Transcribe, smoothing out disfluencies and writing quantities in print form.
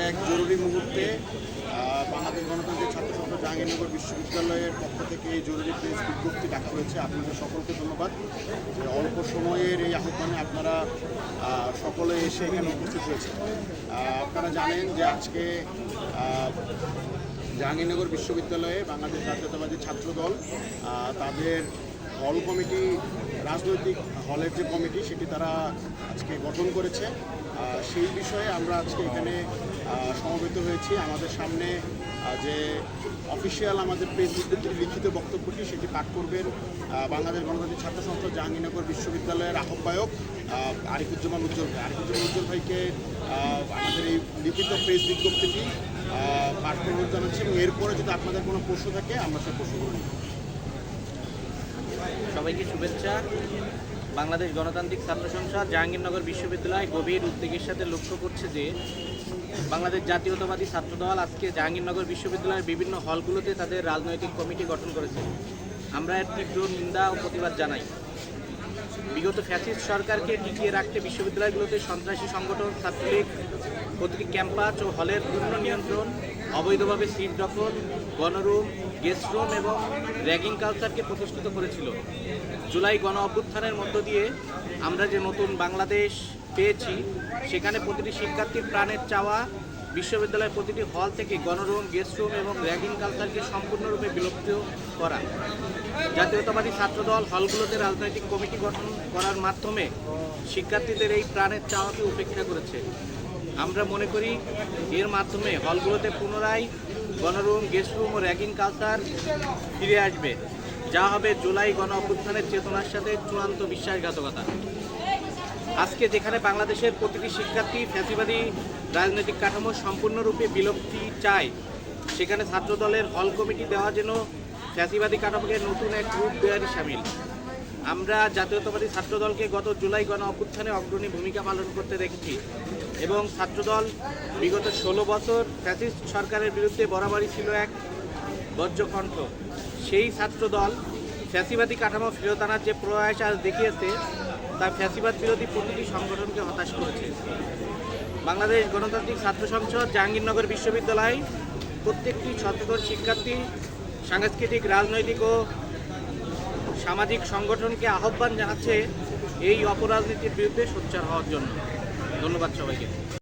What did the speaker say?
এক জরুরি মুহূর্তে বাংলাদেশ গণতান্ত্রিক ছাত্র সংসদ জাহাঙ্গীরনগর বিশ্ববিদ্যালয়ের পক্ষ থেকে এই জরুরি প্রেস বিজ্ঞপ্তি ডাকা হয়েছে। আপনাদের সকলকে ধন্যবাদ যে অল্প সময়ের এই আহ্বানে আপনারা সকলে এসে এখানে উপস্থিত হয়েছে। আপনারা জানেন যে আজকে জাহাঙ্গীরনগর বিশ্ববিদ্যালয়ে বাংলাদেশ জাতীয়তাবাদী ছাত্রদল তাদের হল কমিটি, রাজনৈতিক হলের যে কমিটি সেটি তারা আজকে গঠন করেছে। সেই বিষয়ে আমরা আজকে এখানে সমবেত হয়েছি। আমাদের সামনে যে অফিসিয়াল আমাদের প্রেস বিজ্ঞপ্তির লিখিত বক্তব্যটি সেটি পাঠ করবেন বাংলাদেশ গণতান্ত্রিক ছাত্র সংসদ জাহাঙ্গীরনগর বিশ্ববিদ্যালয়ের আহ্বায়ক আরিফুজ্জামান উজ্জ্বল ভাই। আরিফুজ্জামান উজ্জ্বল ভাইকে আমাদের এই লিখিত প্রেস বিজ্ঞপ্তিটি পাঠ করতে জানাচ্ছি এবং এরপরে যদি আপনাদের কোনো প্রশ্ন থাকে আমরা সে প্রশ্নগুলো নিই। সবাইকে শুভেচ্ছা। বাংলাদেশ গণতান্ত্রিক ছাত্র সংসদ জাহাঙ্গীরনগর বিশ্ববিদ্যালয় গভীর উদ্বেগের সাথে লক্ষ্য করছে যে বাংলাদেশ জাতীয়তাবাদী ছাত্রদল আজকে জাহাঙ্গীরনগর বিশ্ববিদ্যালয়ের বিভিন্ন হলগুলোতে তাদের রাজনৈতিক কমিটি গঠন করেছে। আমরা এর তীব্র নিন্দা ও প্রতিবাদ জানাই। বিগত ফ্যাসিস্ট সরকারকে টিকিয়ে রাখতে বিশ্ববিদ্যালয়গুলোতে সন্ত্রাসী সংগঠন ছাত্রলীগ প্রতিটি ক্যাম্পাস ও হলের পূর্ণ নিয়ন্ত্রণ, অবৈধভাবে সিট দখল, গণরুম, গেস্ট রুম এবং র্যাগিং কালচারকে প্রতিষ্ঠিত করেছিল। জুলাই গণ অভ্যুত্থানের মধ্য দিয়ে আমরা যে নতুন বাংলাদেশ পেয়েছি, সেখানে প্রতিটি শিক্ষার্থীর প্রাণের চাওয়া বিশ্ববিদ্যালয়ের প্রতিটি হল থেকে গণরুম, গেস্ট রুম এবং র্যাগিং কালচারকে সম্পূর্ণরূপে বিলুপ্ত করা। জাতীয়তাবাদী ছাত্রদল হলগুলোতে রাজনৈতিক কমিটি গঠন করার মাধ্যমে শিক্ষার্থীদের এই প্রাণের চাওয়াকে উপেক্ষা করেছে। আমরা মনে করি এর মাধ্যমে হলগুলোতে পুনরায় গণরুম, গেস্ট রুম ও র্যাগিং কালচার ফিরে আসবে, যা হবে জুলাই গণ অভ্যুত্থানের চেতনার সাথে চূড়ান্ত বিশ্বাসঘাতকতা। আজকে যেখানে বাংলাদেশের প্রতিটি শিক্ষার্থী ফ্যাসিবাদী রাজনৈতিক কাঠামো সম্পূর্ণরূপে বিলুপ্তি চায়, সেখানে ছাত্রদলের হল কমিটি দেওয়া যেন ফ্যাসিবাদী কাঠামোকে নতুন এক রূপ দেওয়ারই সামিল। আমরা জাতীয়তাবাদী ছাত্রদলকে গত জুলাই গণ অভ্যুত্থানে অগ্রণী ভূমিকা পালন করতে দেখেছি এবং ছাত্রদল বিগত 16 বছর ফ্যাসিস্ট সরকারের বিরুদ্ধে বরাবরই ছিল এক বজ্রকণ্ঠ। সেই ছাত্রদল ফ্যাসিবাদী কাঠামো ফেরত আনার যে প্রয়াস আজ দেখিয়েছে, তা ফ্যাসিবাদ বিরোধী প্রতিটি সংগঠনকে হতাশ করেছে। বাংলাদেশ গণতান্ত্রিক ছাত্র সংসদ জাহাঙ্গীরনগর বিশ্ববিদ্যালয় প্রত্যেকটি সচেতন শিক্ষার্থী, সাংস্কৃতিক, রাজনৈতিক ও সামাজিক সংগঠনকে আহ্বান জানাচ্ছে এই অপরাজনীতির বিরুদ্ধে সোচ্চার হওয়ার জন্য। ধন্যবাদ সবাইকে।